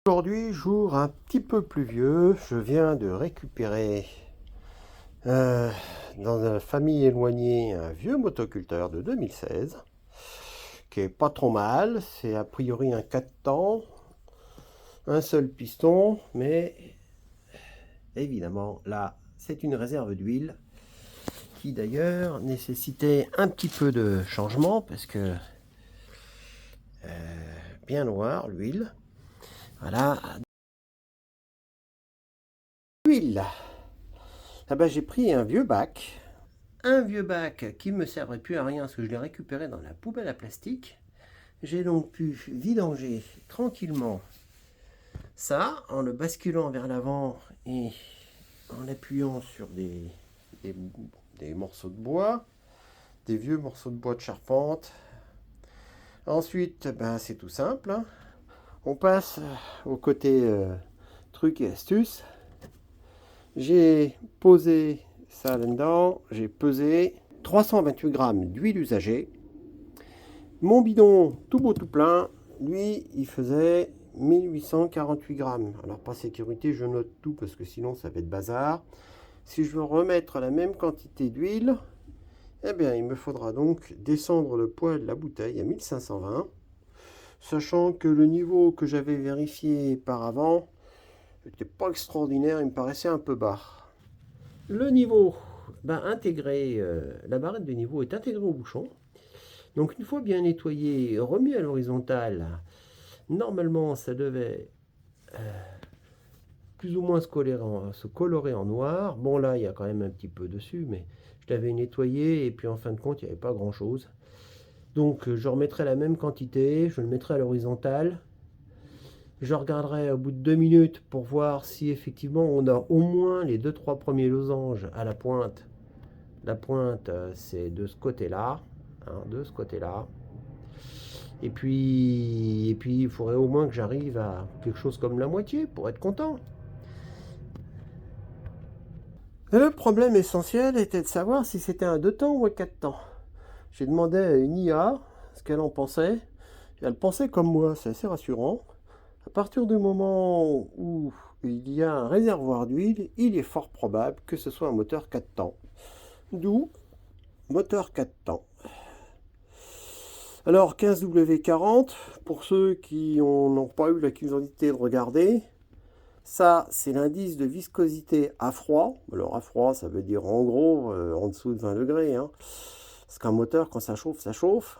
Aujourd'hui, jour un petit peu pluvieux, je viens de récupérer euh, dans une famille éloignée un vieux motoculteur de 2016 qui est pas trop mal. C'est a priori un 4 temps, un seul piston, mais évidemment là c'est une réserve d'huile qui d'ailleurs nécessitait un petit peu de changement parce que bien noire l'huile. Voilà, l'huile. Ah ben, j'ai pris un vieux bac qui me servait plus à rien parce que je l'ai récupéré dans la poubelle à plastique. J'ai donc pu vidanger tranquillement ça en le basculant vers l'avant et en appuyant sur des, des morceaux de bois, des vieux morceaux de bois de charpente. Ensuite, ben, c'est tout simple, hein. On passe au côté trucs et astuces. J'ai posé ça là-dedans, j'ai pesé 328 grammes d'huile usagée. Mon bidon tout beau tout plein, lui, il faisait 1848 grammes. Alors par sécurité, je note tout parce que sinon ça va être bazar. Si je veux remettre la même quantité d'huile, eh bien il me faudra donc descendre le poids de la bouteille à 1520. Sachant que le niveau que j'avais vérifié par avant n'était pas extraordinaire, il me paraissait un peu bas. Le niveau, ben, intégré, la barrette de niveau est intégrée au bouchon. Donc une fois bien nettoyé, remis à l'horizontale, normalement ça devait plus ou moins se colorer en noir. Bon là il y a quand même un petit peu dessus, mais je l'avais nettoyé et puis en fin de compte il n'y avait pas grand chose. Donc je remettrai la même quantité, je le mettrai à l'horizontale. Je regarderai au bout de 2 minutes pour voir si effectivement on a au moins les 2-3 premiers losanges à la pointe. La pointe c'est de ce côté-là, hein, de ce côté-là. Et puis il faudrait au moins que j'arrive à quelque chose comme la moitié pour être content. Et le problème essentiel était de savoir si c'était un 2 temps ou un 4 temps. J'ai demandé à une IA ce qu'elle en pensait. Et elle pensait comme moi, c'est assez rassurant. À partir du moment où il y a un réservoir d'huile, il est fort probable que ce soit un moteur 4 temps. D'où moteur 4 temps. Alors 15W40, pour ceux qui n'ont pas eu la curiosité de regarder, ça c'est l'indice de viscosité à froid. Alors à froid ça veut dire en gros en dessous de 20 degrés. Hein. Parce qu'un moteur quand ça chauffe, ça chauffe.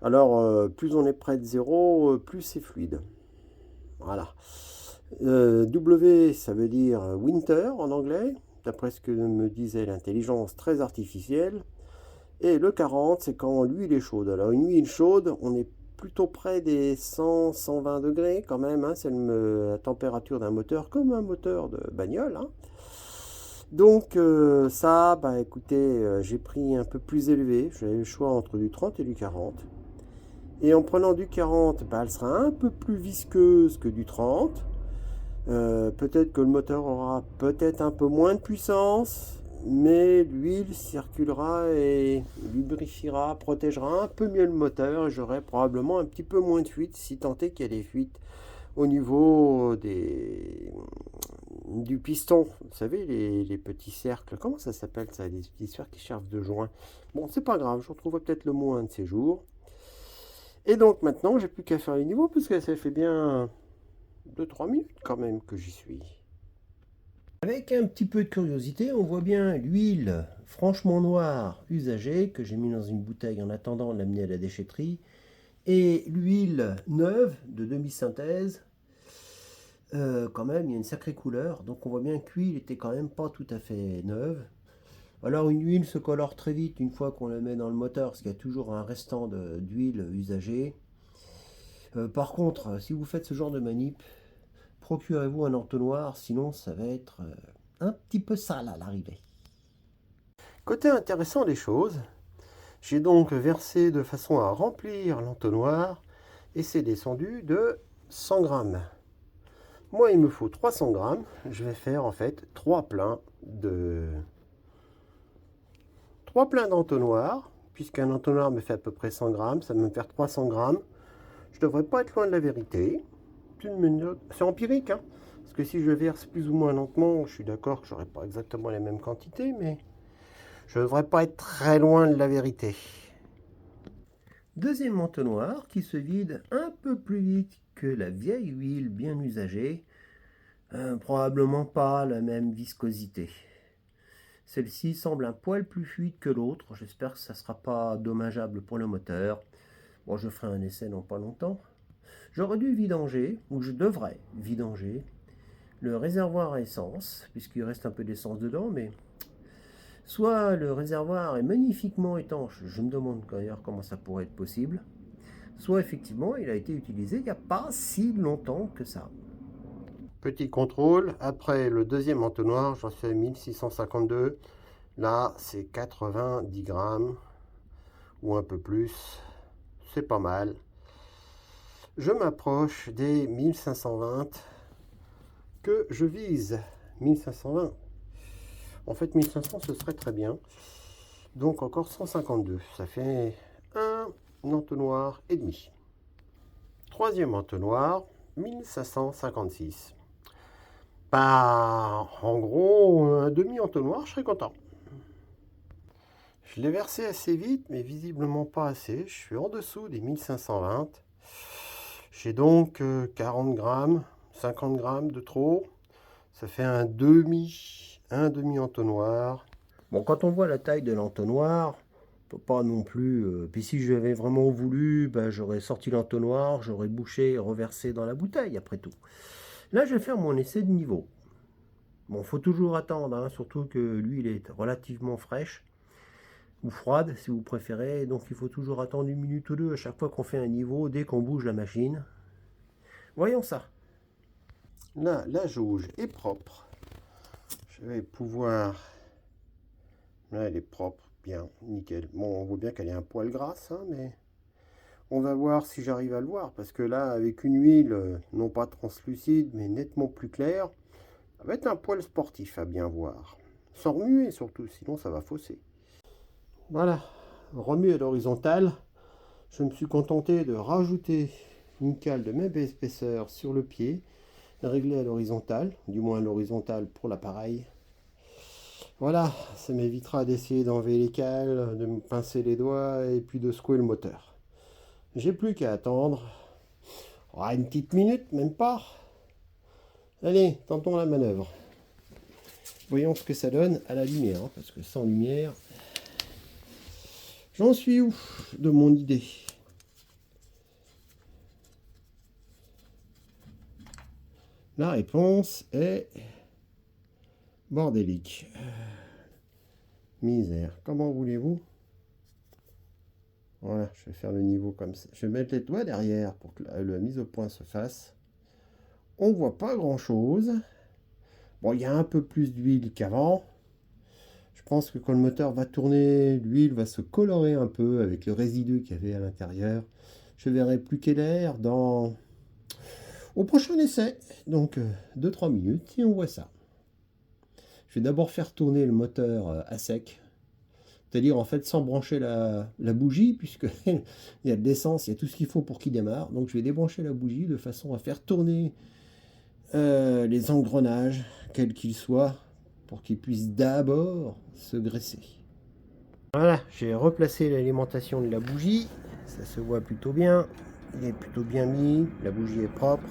Alors plus on est près de zéro, plus c'est fluide. Voilà. W ça veut dire winter en anglais, d'après ce que me disait l'intelligence très artificielle. Et le 40, c'est quand l'huile est chaude. Alors une huile chaude, on est plutôt près des 100-120 degrés quand même. Hein, c'est la température d'un moteur comme un moteur de bagnole. Hein. Donc ça, bah écoutez, j'ai pris un peu plus élevé. J'avais le choix entre du 30 et du 40. Et en prenant du 40, bah, elle sera un peu plus visqueuse que du 30. Peut-être que le moteur aura peut-être un peu moins de puissance, mais l'huile circulera et lubrifiera, protégera un peu mieux le moteur et j'aurai probablement un petit peu moins de fuite si tant est qu'il y a des fuites au niveau du piston. Vous savez, les petits cercles, comment ça s'appelle ça? Les petits cercles qui servent de joint. Bon, c'est pas grave, je retrouverai peut-être le mot un de ces jours. Et donc maintenant, j'ai plus qu'à faire les niveaux parce que ça fait bien 2-3 minutes quand même que j'y suis. Avec un petit peu de curiosité, on voit bien l'huile franchement noire usagée que j'ai mis dans une bouteille en attendant de l'amener à la déchetterie et l'huile neuve de demi-synthèse. Quand même, il y a une sacrée couleur, donc on voit bien que l'huile était quand même pas tout à fait neuve. Alors une huile se colore très vite une fois qu'on la met dans le moteur, parce qu'il y a toujours un restant d'huile usagée. Par contre, si vous faites ce genre de manip, procurez-vous un entonnoir, sinon ça va être un petit peu sale à l'arrivée. Côté intéressant des choses, j'ai donc versé de façon à remplir l'entonnoir et c'est descendu de 100 grammes. Moi, il me faut 300 grammes. Je vais faire en fait 3 pleins d'entonnoir, puisqu'un entonnoir me fait à peu près 100 grammes, ça va me faire 300 grammes. Je devrais pas être loin de la vérité. C'est empirique, hein. Parce que si je verse plus ou moins lentement, je suis d'accord que j'aurai pas exactement les mêmes quantités, mais je ne devrais pas être très loin de la vérité. Deuxième entonnoir qui se vide un peu plus vite que la vieille huile bien usagée. Probablement pas la même viscosité. Celle-ci semble un poil plus fluide que l'autre. J'espère que ça ne sera pas dommageable pour le moteur. Bon, je ferai un essai dans pas longtemps. J'aurais dû vidanger, ou je devrais vidanger, le réservoir à essence, puisqu'il reste un peu d'essence dedans, mais soit le réservoir est magnifiquement étanche, je me demande d'ailleurs comment ça pourrait être possible, soit effectivement il a été utilisé il n'y a pas si longtemps que ça. Petit contrôle, après le deuxième entonnoir, j'en fais 1652. Là, c'est 90 grammes ou un peu plus. C'est pas mal. Je m'approche des 1520 que je vise. 1520. En fait, 1500, ce serait très bien. Donc encore 152. Ça fait un entonnoir et demi. Troisième entonnoir, 1556. Bah, en gros, un demi-entonnoir, je serais content. Je l'ai versé assez vite, mais visiblement pas assez. Je suis en dessous des 1520. J'ai donc 40 grammes, 50 grammes de trop. Ça fait un demi-entonnoir. Bon, quand on voit la taille de l'entonnoir, on peut pas non plus... puis si j'avais vraiment voulu, ben, j'aurais sorti l'entonnoir, j'aurais bouché et reversé dans la bouteille, après tout. Là, je vais faire mon essai de niveau. Bon, faut toujours attendre, hein, surtout que l'huile est relativement fraîche, ou froide, si vous préférez. Donc, il faut toujours attendre une minute ou deux à chaque fois qu'on fait un niveau, dès qu'on bouge la machine. Voyons ça. Là, la jauge est propre. Je vais pouvoir... Là, elle est propre, bien, nickel. Bon, on voit bien qu'elle est un poil grasse, hein, mais... On va voir si j'arrive à le voir, parce que là, avec une huile, non pas translucide, mais nettement plus claire, ça va être un poil sportif à bien voir. Sans remuer surtout, sinon ça va fausser. Voilà, remuer à l'horizontale. Je me suis contenté de rajouter une cale de même épaisseur sur le pied, réglée à l'horizontale, du moins à l'horizontale pour l'appareil. Voilà, ça m'évitera d'essayer d'enlever les cales, de me pincer les doigts et puis de secouer le moteur. J'ai plus qu'à attendre. Une petite minute, même pas. Allez, tentons la manœuvre. Voyons ce que ça donne à la lumière, hein, parce que sans lumière, j'en suis où de mon idée? La réponse est bordélique. Misère. Comment voulez-vous? Voilà, je vais faire le niveau comme ça. Je vais mettre les doigts derrière pour que la mise au point se fasse. On voit pas grand-chose. Bon, il y a un peu plus d'huile qu'avant. Je pense que quand le moteur va tourner, l'huile va se colorer un peu avec le résidu qu'il y avait à l'intérieur. Je verrai plus qu'elle l'air au prochain essai. Donc 2-3 minutes et on voit ça. Je vais d'abord faire tourner le moteur à sec. C'est-à-dire en fait sans brancher la bougie, puisque il y a de l'essence, il y a tout ce qu'il faut pour qu'il démarre. Donc je vais débrancher la bougie de façon à faire tourner les engrenages, quels qu'ils soient, pour qu'ils puissent d'abord se graisser. Voilà, j'ai replacé l'alimentation de la bougie. Ça se voit plutôt bien. Il est plutôt bien mis. La bougie est propre.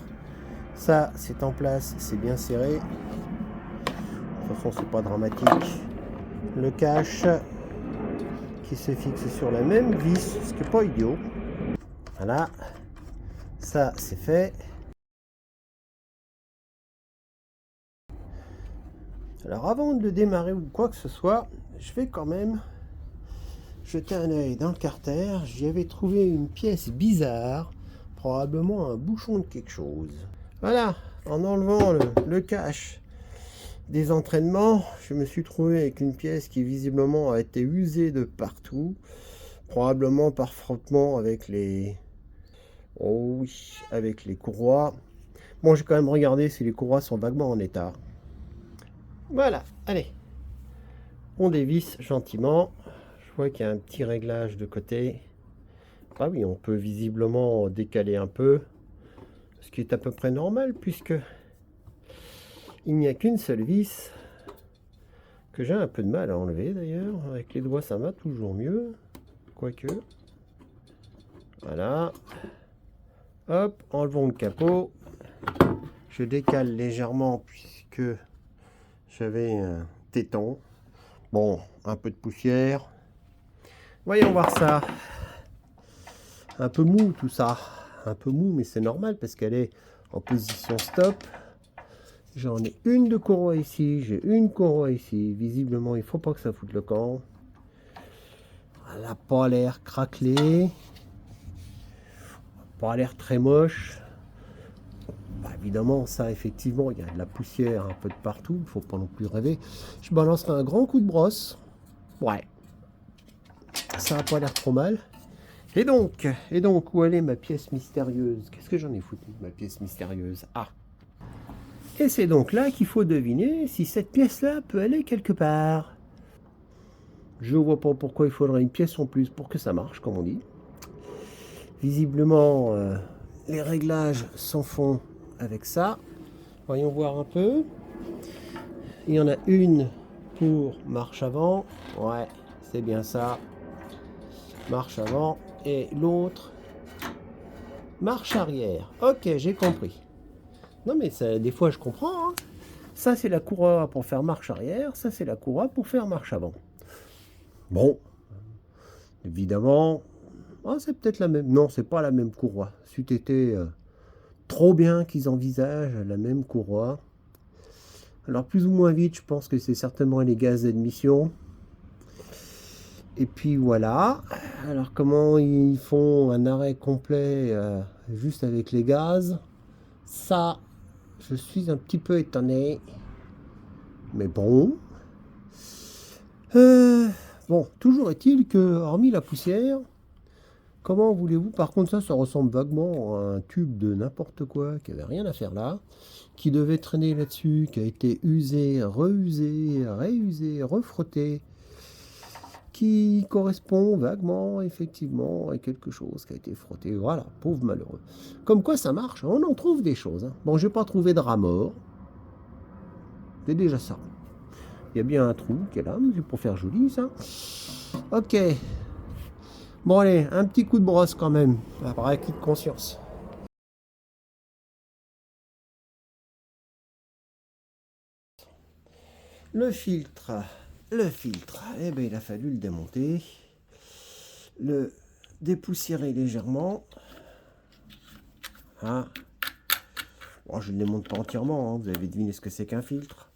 Ça, c'est en place. C'est bien serré. De toute façon, c'est pas dramatique. Le cache qui se fixe sur la même vis, ce qui n'est pas idiot. Voilà. Ça, c'est fait. Alors avant de démarrer ou quoi que ce soit, je vais quand même jeter un œil dans le carter. J'y avais trouvé une pièce bizarre, probablement un bouchon de quelque chose. Voilà, en enlevant le cache des entraînements, je me suis trouvé avec une pièce qui visiblement a été usée de partout, probablement par frottement avec les... Oh oui, avec les courroies. Bon, j'ai quand même regardé si les courroies sont vaguement en état. Voilà, allez. On dévisse gentiment. Je vois qu'il y a un petit réglage de côté. Ah oui, on peut visiblement décaler un peu. Ce qui est à peu près normal puisque il n'y a qu'une seule vis que j'ai un peu de mal à enlever d'ailleurs. Avec les doigts ça va toujours mieux. Quoique. Voilà. Hop, enlevons le capot. Je décale légèrement puisque j'avais un téton. Bon, un peu de poussière. Voyons voir ça. Un peu mou tout ça. Un peu mou, mais c'est normal parce qu'elle est en position stop. J'en ai une de courroie ici, j'ai une courroie ici. Visiblement, il faut pas que ça foute le camp. Elle n'a pas l'air craquelée. Pas l'air très moche. Bah, évidemment, ça, effectivement, il y a de la poussière un peu de partout. Il ne faut pas non plus rêver. Je balancerai un grand coup de brosse. Ouais. Ça n'a pas l'air trop mal. Et donc, où elle est ma pièce mystérieuse? Qu'est-ce que j'en ai foutu de ma pièce mystérieuse? Ah. Et c'est donc là qu'il faut deviner si cette pièce-là peut aller quelque part. Je ne vois pas pourquoi il faudrait une pièce en plus pour que ça marche, comme on dit. Visiblement, les réglages s'en font avec ça. Voyons voir un peu. Il y en a une pour marche avant. Ouais, c'est bien ça. Marche avant. Et l'autre, marche arrière. Ok, j'ai compris. Non mais ça, des fois je comprends. Hein. Ça c'est la courroie pour faire marche arrière. Ça c'est la courroie pour faire marche avant. Bon. Évidemment. Oh, c'est peut-être la même. Non, c'est pas la même courroie. C'eût été trop bien qu'ils envisagent la même courroie. Alors plus ou moins vite, je pense que c'est certainement les gaz d'admission. Et puis voilà. Alors comment ils font un arrêt complet juste avec les gaz? Ça, je suis un petit peu étonné. Mais bon. Bon, toujours est-il que, hormis la poussière, comment voulez-vous? Par contre, ça ressemble vaguement à un tube de n'importe quoi qui avait rien à faire là, qui devait traîner là-dessus, qui a été usé, reusé, réusé, refrotté, qui correspond vaguement, effectivement, à quelque chose qui a été frotté. Voilà, pauvre malheureux. Comme quoi ça marche, on en trouve des choses. Hein. Bon, j'ai pas trouvé de rat mort. C'est déjà ça. Il y a bien un trou qui est là, mais c'est pour faire joli, ça. Ok. Bon, allez, un petit coup de brosse quand même, par acquis de conscience. Le filtre, eh bien, il a fallu le démonter, le dépoussiérer légèrement. Ah. Bon, je ne le démonte pas entièrement, hein, vous avez deviné ce que c'est qu'un filtre.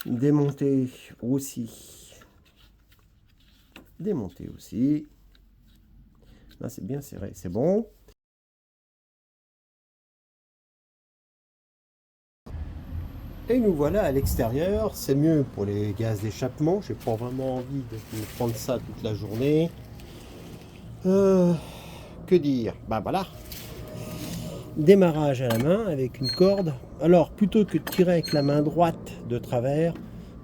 Démonter aussi. Démonter aussi. Là, c'est bien serré, c'est bon. Et nous voilà à l'extérieur, c'est mieux pour les gaz d'échappement, j'ai pas vraiment envie de me prendre ça toute la journée. Que dire? Bah voilà. Démarrage à la main avec une corde. Alors plutôt que de tirer avec la main droite de travers,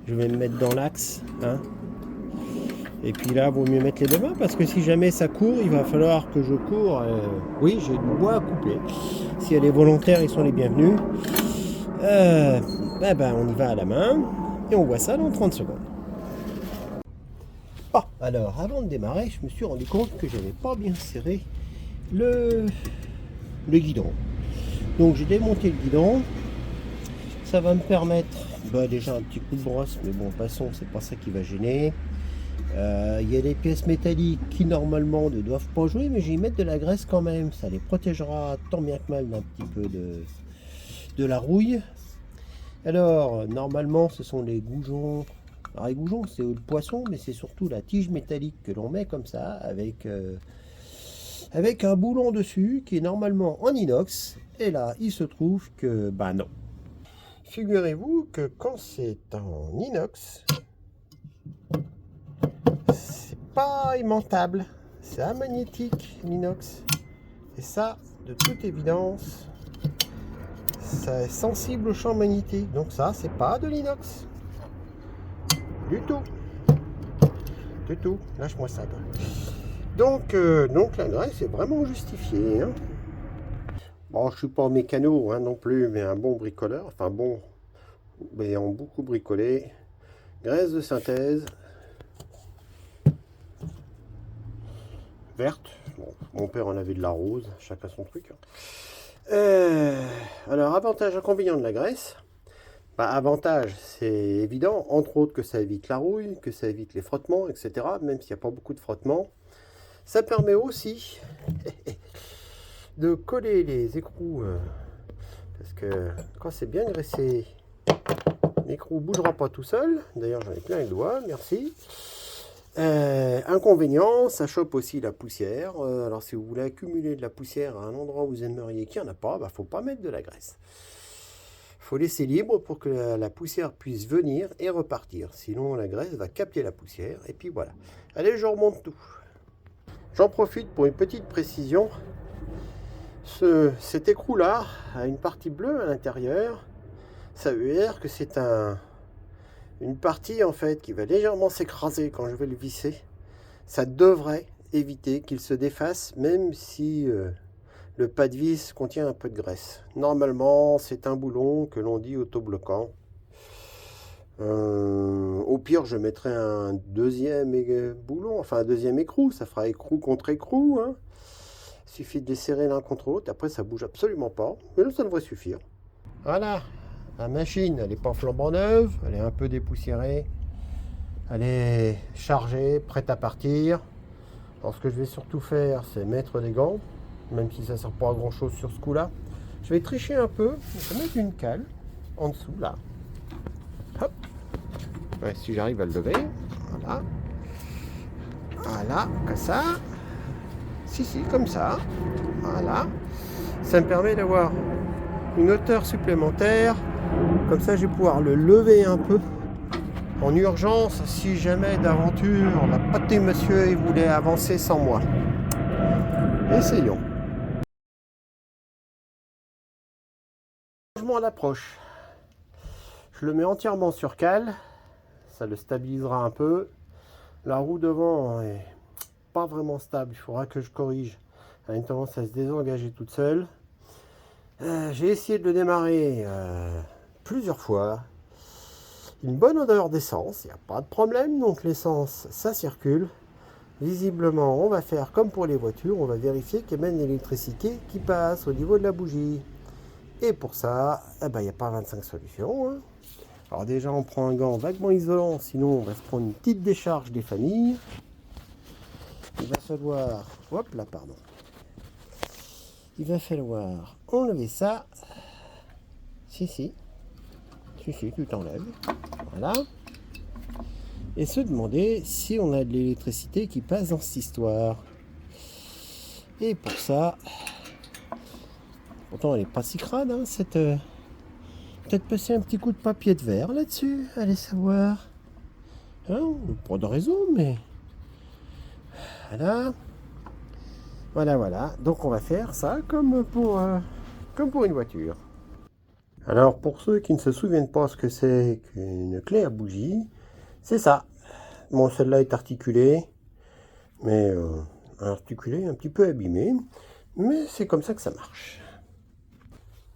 je vais me mettre dans l'axe. Hein. Et puis là, il vaut mieux mettre les deux mains parce que si jamais ça court, il va falloir que je cours. Oui, j'ai du bois à couper. Si elle est volontaire, ils sont les bienvenus. On y va à la main et on voit ça dans 30 secondes. Bon, alors avant de démarrer, je me suis rendu compte que j'avais pas bien serré le guidon. Donc j'ai démonté le guidon. Ça va me permettre déjà un petit coup de brosse, mais bon, passons, c'est pas ça qui va gêner. Il y a des pièces métalliques qui normalement ne doivent pas jouer, mais je vais y mettre de la graisse quand même. Ça les protégera tant bien que mal d'un petit peu de la rouille. Alors, normalement, ce sont les goujons. Alors, les goujons, c'est le poisson, mais c'est surtout la tige métallique que l'on met comme ça, avec un boulon dessus, qui est normalement en inox. Et là, il se trouve que, non. Figurez-vous que quand c'est en inox, c'est pas aimantable. C'est amagnétique, l'inox. Et ça, de toute évidence, c'est sensible au champ magnétique, donc ça c'est pas de l'inox du tout, lâche-moi ça toi. Donc la graisse est vraiment justifiée hein. Bon, je suis pas mécano hein, non plus, mais un bon bricoleur, enfin bon, ayant beaucoup bricolé. Graisse de synthèse. Verte. Bon, mon père en avait de la rose, chacun son truc. Alors, avantage, inconvénient de la graisse. Bah, avantage, c'est évident, entre autres que ça évite la rouille, que ça évite les frottements, etc. Même s'il n'y a pas beaucoup de frottements. Ça permet aussi de coller les écrous. Parce que quand c'est bien graissé, l'écrou ne bougera pas tout seul. D'ailleurs, j'en ai plein les doigts, merci. Inconvénient, ça chope aussi la poussière. Alors si vous voulez accumuler de la poussière à un endroit où vous aimeriez qu'il n'y en a pas, faut pas mettre de la graisse. Il faut laisser libre pour que la poussière puisse venir et repartir. Sinon la graisse va capter la poussière et puis voilà. Allez, je remonte tout. J'en profite pour une petite précision. Cet écrou-là a une partie bleue à l'intérieur. Ça veut dire que c'est une partie en fait qui va légèrement s'écraser quand je vais le visser. Ça devrait éviter qu'il se défasse même si le pas de vis contient un peu de graisse. Normalement c'est un boulon que l'on dit autobloquant. Au pire je mettrai un deuxième boulon, enfin un deuxième écrou, ça fera écrou contre écrou. Hein. Il suffit de les serrer l'un contre l'autre, après ça bouge absolument pas, mais là ça devrait suffire. Voilà. La machine, elle n'est pas flambant neuve, elle est un peu dépoussiérée. Elle est chargée, prête à partir. Alors ce que je vais surtout faire, c'est mettre des gants, même si ça ne sert pas à grand chose sur ce coup-là. Je vais tricher un peu, je vais mettre une cale en dessous, là. Hop. Ouais, si j'arrive à le lever, voilà. Voilà, comme ça. Si, comme ça. Voilà. Ça me permet d'avoir une hauteur supplémentaire. Comme ça, je vais pouvoir le lever un peu en urgence si jamais d'aventure la pâté monsieur il voulait avancer sans moi. Essayons. Changement à l'approche. Je le mets entièrement sur cale. Ça le stabilisera un peu. La roue devant est pas vraiment stable. Il faudra que je corrige. Elle a une tendance à se désengager toute seule. J'ai essayé de le démarrer plusieurs fois. Une bonne odeur d'essence, il n'y a pas de problème, donc l'essence ça circule. Visiblement on va faire comme pour les voitures, on va vérifier qu'il y a même l'électricité qui passe au niveau de la bougie. Et pour ça, il n'y a pas 25 solutions. Hein. Alors déjà on prend un gant vaguement isolant, sinon on va se prendre une petite décharge des familles. Il va falloir, hop là pardon. Il va falloir enlever ça. Si, tu t'enlèves. Voilà. Et se demander si on a de l'électricité qui passe dans cette histoire. Et pour ça, pourtant elle n'est pas si crade, hein, peut-être passer un petit coup de papier de verre là-dessus, allez savoir. Hein, pas de raison, mais voilà. Donc on va faire ça comme pour une voiture. Alors pour ceux qui ne se souviennent pas ce que c'est qu'une clé à bougie, c'est ça. Bon, celle-là est articulée, mais articulée, un petit peu abîmée, mais c'est comme ça que ça marche.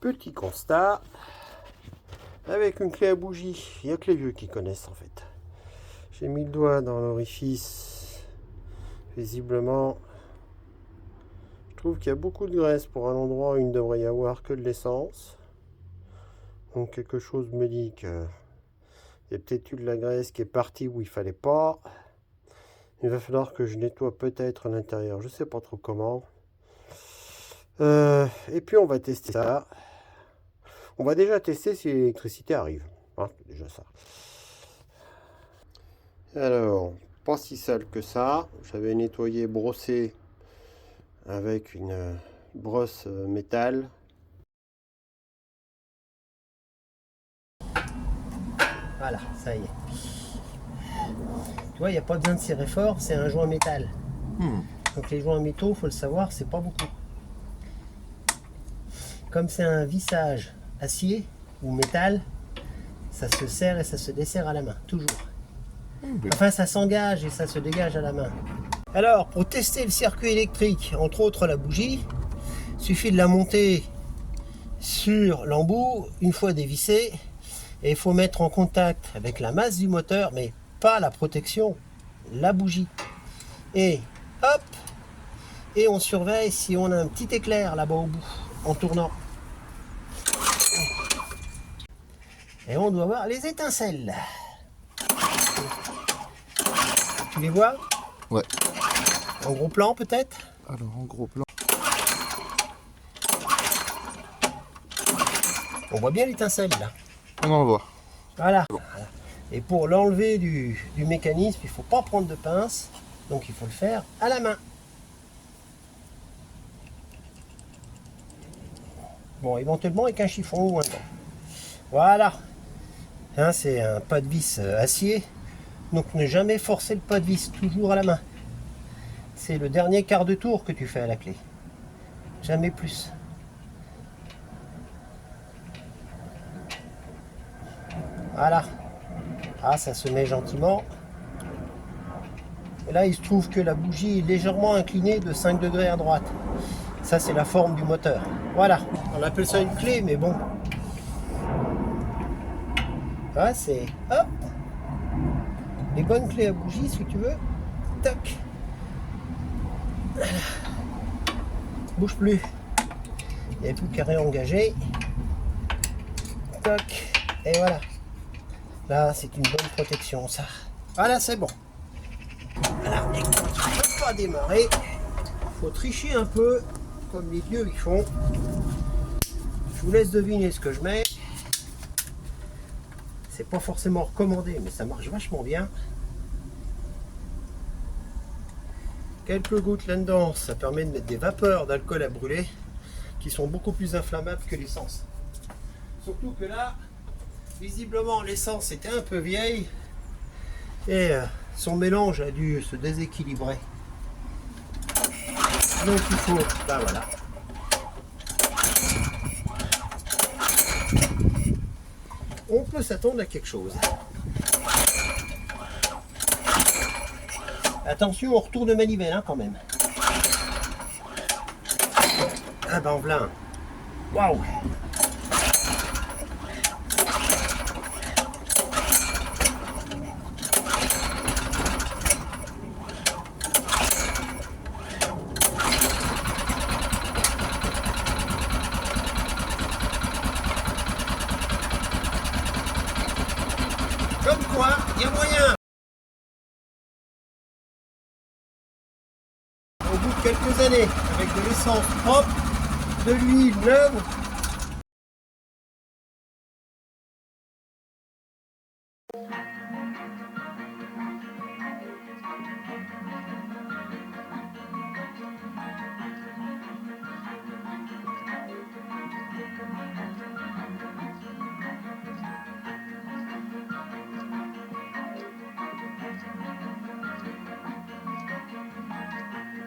Petit constat, avec une clé à bougie, il n'y a que les vieux qui connaissent en fait. J'ai mis le doigt dans l'orifice, visiblement, je trouve qu'il y a beaucoup de graisse pour un endroit où il ne devrait y avoir que de l'essence. Donc quelque chose me dit qu'il y a peut-être eu de la graisse qui est partie où il fallait pas. Il va falloir que je nettoie peut-être l'intérieur, je sais pas trop comment. Et puis on va tester ça. On va déjà tester si l'électricité arrive. Hein, c'est déjà ça. Alors, pas si sale que ça. J'avais nettoyé, brossé avec une brosse métal. Voilà, ça y est. Tu vois, il n'y a pas besoin de serrer fort, c'est un joint métal. Donc les joints métaux, il faut le savoir, c'est pas beaucoup. Comme c'est un vissage acier ou métal, ça se serre et ça se desserre à la main, toujours. Enfin, ça s'engage et ça se dégage à la main. Alors, pour tester le circuit électrique, entre autres la bougie, il suffit de la monter sur l'embout une fois dévissé. Et il faut mettre en contact avec la masse du moteur, mais pas la protection, la bougie. Et hop, et on surveille si on a un petit éclair là-bas au bout, en tournant. Et on doit voir les étincelles. Tu les vois? Ouais. En gros plan peut-être? Alors en gros plan. On voit bien l'étincelle là. On en voit. Voilà. Et pour l'enlever du mécanisme, il ne faut pas prendre de pince. Donc il faut le faire à la main. Bon, éventuellement avec un chiffon ou un gant. Voilà. Hein, c'est un pas de vis acier. Donc ne jamais forcer le pas de vis, toujours à la main. C'est le dernier quart de tour que tu fais à la clé. Jamais plus. Voilà. Ah, ça se met gentiment. Et là, il se trouve que la bougie est légèrement inclinée de 5 degrés à droite. Ça, c'est la forme du moteur. Voilà. On appelle ça une clé, mais bon. Ah, c'est... Hop. Les bonnes clés à bougie, si tu veux. Toc. Voilà. Bouge plus. Il n'y a plus qu'à réengager. Toc. Et voilà. Là, c'est une bonne protection, ça. Voilà, c'est bon. Voilà, et quand tu ne peux pas démarrer, il faut tricher un peu, comme les vieux ils font. Je vous laisse deviner ce que je mets. C'est pas forcément recommandé, mais ça marche vachement bien. Quelques gouttes là-dedans, ça permet de mettre des vapeurs d'alcool à brûler qui sont beaucoup plus inflammables que l'essence. Surtout que là, visiblement l'essence était un peu vieille et son mélange a dû se déséquilibrer. Donc il faut, ben voilà. On peut s'attendre à quelque chose. Attention au retour de manivelle hein, quand même. Ah ben voilà. Waouh. Comme quoi, il y a moyen. Au bout de quelques années, avec de l'essence propre, de l'huile neuve,